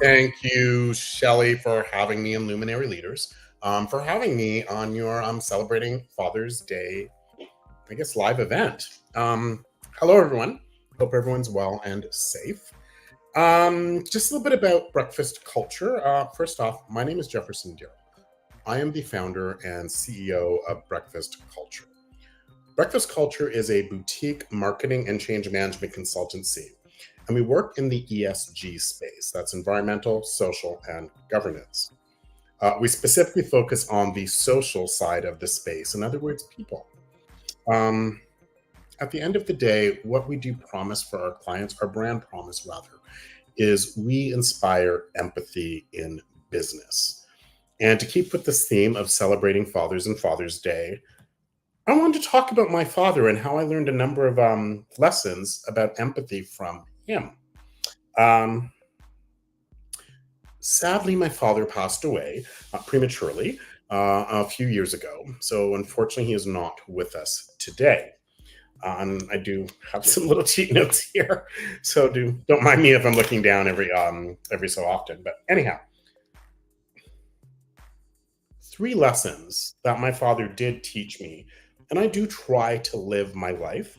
Thank you, Shelley, for having me in Luminary Leaders, for having me on your celebrating Father's Day, I guess, live event. Hello, everyone. Hope everyone's well and safe. Just a little bit about breakfast culture. First off, my name is Jefferson Darrell. I am the founder and CEO of Breakfast Culture. Breakfast Culture is a boutique marketing and change management consultancy, and we work in the ESG space. That's environmental, social, and governance. We specifically focus on the social side of the space, in other words, people. Um, at the end of the day, what we do promise for our clients, our brand promise rather, is we inspire empathy in business. And to keep with this theme of celebrating fathers and Father's Day, I wanted to talk about my father and how I learned a number of lessons about empathy from him. Um, Sadly, my father passed away prematurely a few years ago. So, unfortunately, he is not with us today. I do have some little cheat notes here, so don't mind me if I'm looking down every so often. But anyhow, three lessons that my father did teach me, and I do try to live my life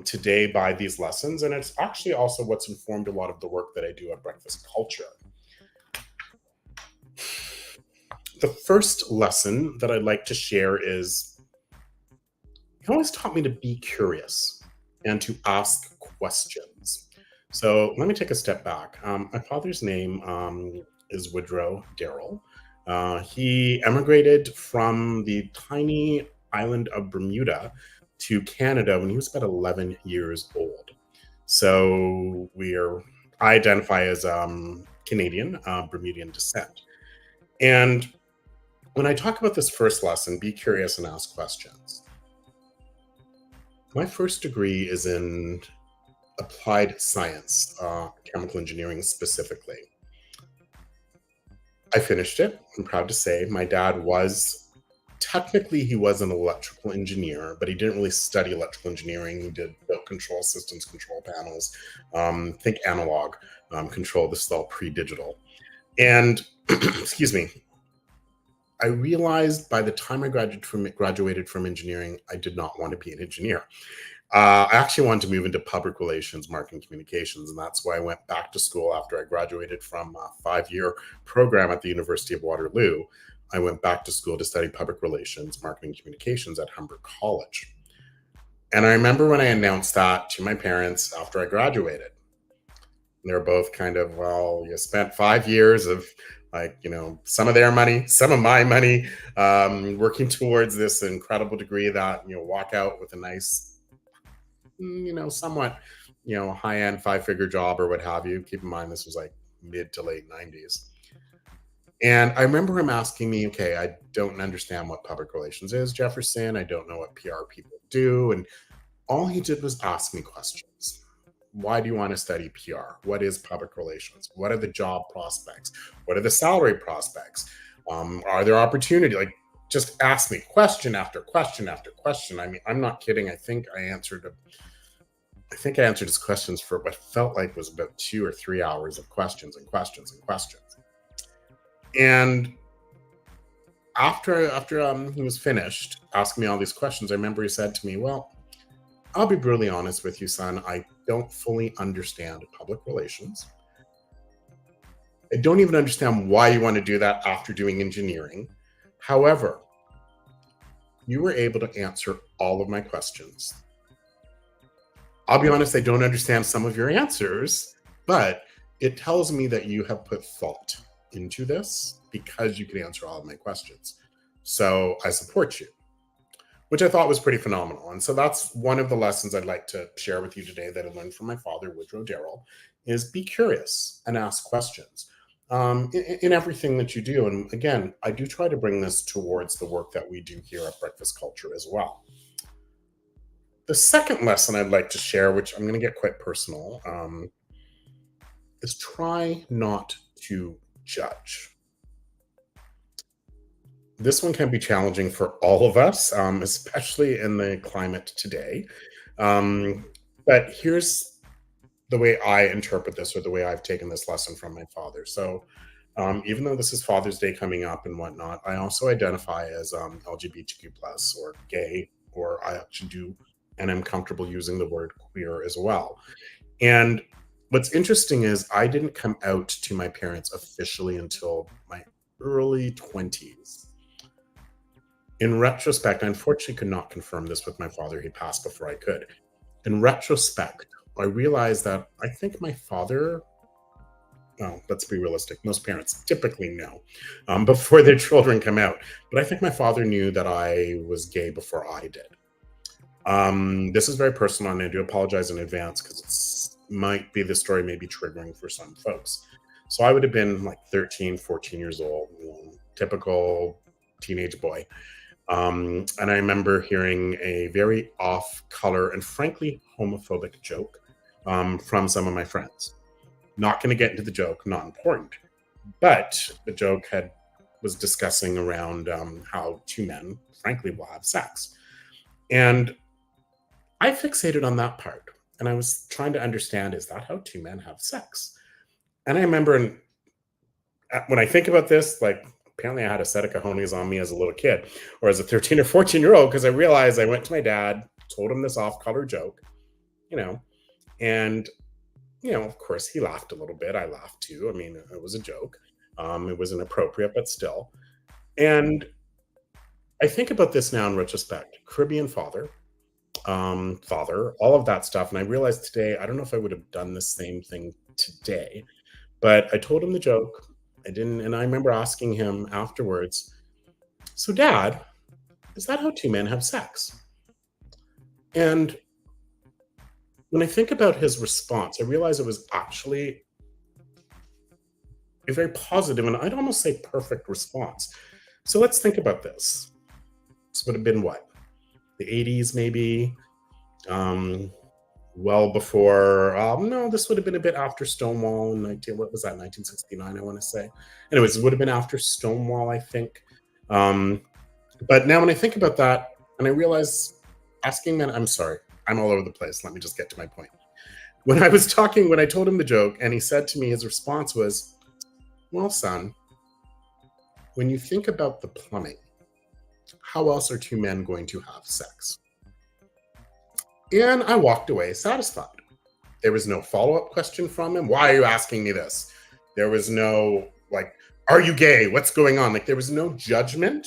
today by these lessons, and it's actually also what's informed a lot of the work that I do at Breakfast Culture. The first lesson that I'd like to share is he always taught me to be curious and to ask questions. So let me take a step back. My father's name is Woodrow Darrell. He emigrated from the tiny island of Bermuda to Canada when he was about 11 years old. So I identify as Canadian, Bermudian descent. And when I talk about this first lesson, be curious and ask questions. My first degree is in applied science, chemical engineering specifically. I finished it. I'm proud to say my dad was technically he was an electrical engineer, but he didn't really study electrical engineering. He did built control systems, control panels, think analog control. This is all pre-digital. And excuse me, I realized by the time I graduated from engineering, I did not want to be an engineer. I actually wanted to move into public relations, marketing communications, and that's why I went back to school after I graduated from a 5-year program at the University of Waterloo. I went back to school to study public relations, marketing communications at Humber College. And I remember when I announced that to my parents after I graduated. They were both kind of, well, you spent 5 years of some of their money, some of my money, working towards this incredible degree that, walk out with a nice, somewhat, high-end 5-figure job or what have you. Keep in mind, this was like mid to late 90s. And I remember him asking me, okay, I don't understand what public relations is, Jefferson. I don't know what PR people do. And all he did was ask me questions. Why do you want to study PR? What is public relations? What are the job prospects? What are the salary prospects? Are there opportunity? Like, just ask me question after question after question. I mean, I'm not kidding. I think I answered his questions for what felt like was about 2 or 3 hours of questions and questions and questions. And after he was finished asking me all these questions, I remember he said to me, well, I'll be brutally honest with you, son. I don't fully understand public relations. I don't even understand why you want to do that after doing engineering. However, you were able to answer all of my questions. I'll be honest, I don't understand some of your answers, but it tells me that you have put thought into this because you can answer all of my questions. So I support you, which I thought was pretty phenomenal. And so that's one of the lessons I'd like to share with you today that I learned from my father, Woodrow Darrell, is be curious and ask questions in everything that you do. And again, I do try to bring this towards the work that we do here at Breakfast Culture as well. The second lesson I'd like to share, which I'm going to get quite personal, is try not to judge. This one can be challenging for all of us, especially in the climate today. But here's the way I interpret this, or the way I've taken this lesson from my father. So, even though this is Father's Day coming up and whatnot, I also identify as LGBTQ plus or gay, or I actually do, and I'm comfortable using the word queer as well. And what's interesting is I didn't come out to my parents officially until my early 20s. In retrospect, I unfortunately could not confirm this with my father. He passed before I could. In retrospect, I realized that I think my father, well, let's be realistic, most parents typically know before their children come out. But I think my father knew that I was gay before I did. This is very personal, and I do apologize in advance because it's might be the story may be triggering for some folks. So I would have been like 13, 14 years old, typical teenage boy. And I remember hearing a very off color and frankly homophobic joke from some of my friends. Not going to get into the joke, not important. But the joke had was discussing around how two men, frankly, will have sex. And I fixated on that part. And I was trying to understand, is that how two men have sex? And I remember when I think about this, like apparently I had a set of cojones on me as a little kid or as a 13 or 14-year-old, because I realized I went to my dad, told him this off color joke, you know, and, of course he laughed a little bit. I laughed too. I mean, it was a joke. It was inappropriate, but still. And I think about this now in retrospect, Caribbean father, all of that stuff. And I realized today, I don't know if I would have done the same thing today, but I told him the joke. I didn't, and I remember asking him afterwards, so dad, is that how two men have sex? And when I think about his response, I realize it was actually a very positive and I'd almost say perfect response. So let's think about this. This would have been what? The 80s, maybe? Um, well before, no, this would have been a bit after Stonewall in 19, what was that, 1969, I want to say. Anyways, it would have been after Stonewall, I think. Um, but now when I think about that, and I realize asking men, I'm sorry, I'm all over the place. Let me just get to my point. When I told him the joke, and he said to me, his response was, well, son, when you think about the plumbing, how else are two men going to have sex? And I walked away satisfied. There was no follow up question from him. Why are you asking me this? There was no, like, are you gay? What's going on? Like, there was no judgment.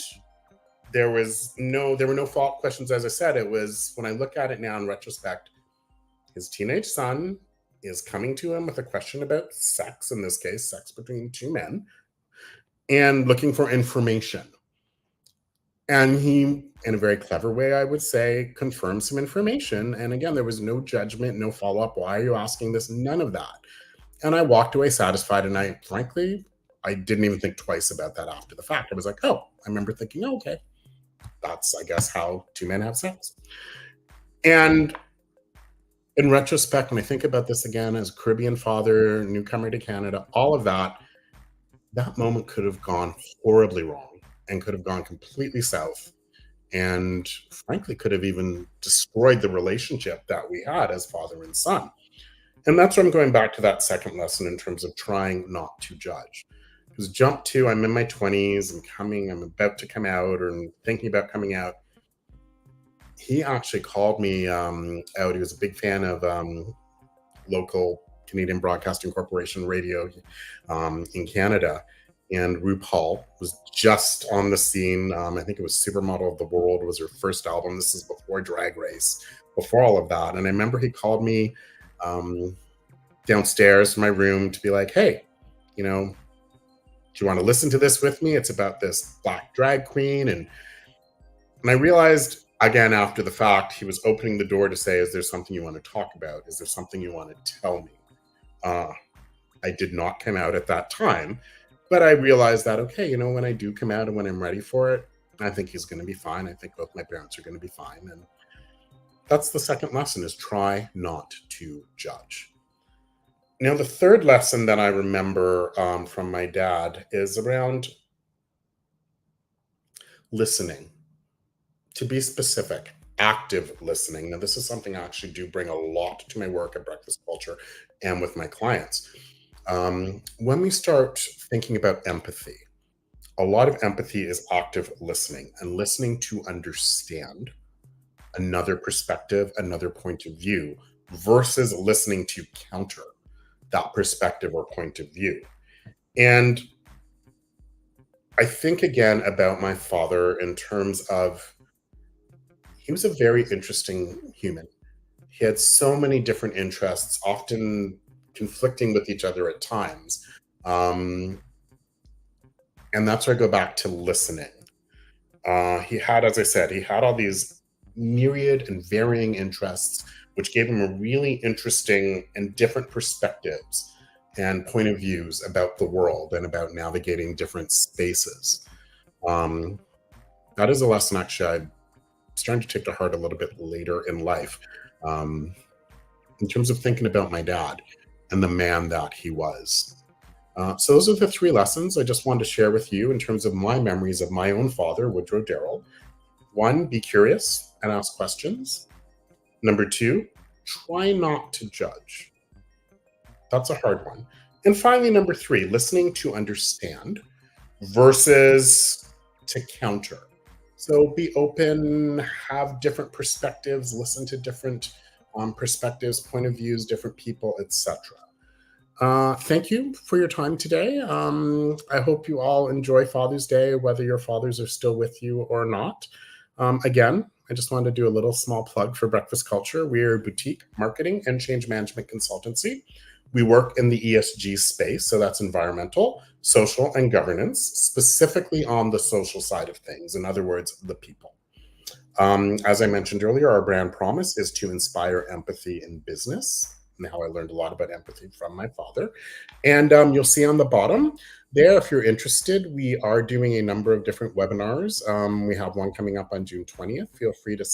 There were no follow up questions. As I said, it was, when I look at it now in retrospect, his teenage son is coming to him with a question about sex, in this case, sex between two men, and looking for information. And he, in a very clever way, I would say, confirmed some information. And again, there was no judgment, no follow up. Why are you asking this? None of that. And I walked away satisfied. And I didn't even think twice about that after the fact. I was like, oh, I remember thinking, oh, okay, that's, I guess, how two men have sex. And in retrospect, when I think about this again as a Caribbean father, newcomer to Canada, all of that moment could have gone horribly wrong and could have gone completely south, and frankly could have even destroyed the relationship that we had as father and son. And that's where I'm going back to that second lesson in terms of trying not to judge. Because jump to, I'm in my 20s, I'm about to come out, or I'm thinking about coming out. He actually called me out. He was a big fan of local Canadian Broadcasting Corporation radio in Canada. And RuPaul was just on the scene. I think it was Supermodel of the World was her first album. This is before Drag Race, before all of that. And I remember he called me downstairs from my room to be like, hey, do you want to listen to this with me? It's about this black drag queen. And I realized, again, after the fact, he was opening the door to say, is there something you want to talk about? Is there something you want to tell me? I did not come out at that time, but I realized that, okay, when I do come out and when I'm ready for it, I think he's going to be fine. I think both my parents are going to be fine. And that's the second lesson, is try not to judge. Now, the third lesson that I remember from my dad is around listening. To be specific, active listening. Now, this is something I actually do bring a lot to my work at Breakfast Culture and with my clients. When we start thinking about empathy, a lot of empathy is active listening and listening to understand another perspective, another point of view, versus listening to counter that perspective or point of view. And I think again about my father in terms of he was a very interesting human. He had so many different interests, often conflicting with each other at times. Um, and that's where I go back to listening. He had, as I said, he had all these myriad and varying interests, which gave him a really interesting and different perspectives and point of views about the world and about navigating different spaces. Um, that is a lesson actually I'm starting to take to heart a little bit later in life, um, in terms of thinking about my dad and the man that he was. So those are the three lessons I just wanted to share with you in terms of my memories of my own father, Woodrow Darrell. One, be curious and ask questions. Number two, try not to judge. That's a hard one. And finally, number three, listening to understand versus to counter. So be open, have different perspectives, listen to different perspectives, point of views, different people, etc. Thank you for your time today. I hope you all enjoy Father's Day, whether your fathers are still with you or not. Again, I just wanted to do a little small plug for Breakfast Culture. We're a boutique marketing and change management consultancy. We work in the ESG space, so that's environmental, social, and governance, specifically on the social side of things. In other words, the people. As I mentioned earlier, our brand promise is to inspire empathy in business. And how I learned a lot about empathy from my father. And you'll see on the bottom there, if you're interested, we are doing a number of different webinars. We have one coming up on June 20th. Feel free to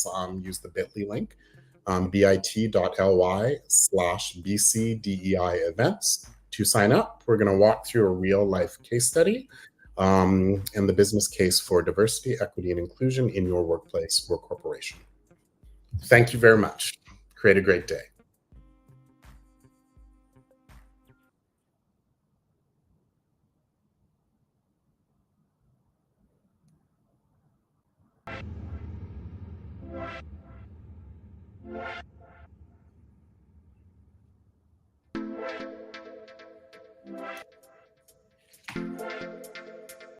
use the bit.ly link, bit.ly/BCDEI events to sign up. We're going to walk through a real life case study and the business case for diversity, equity, and inclusion in your workplace or corporation. Thank you very much. Create a great day.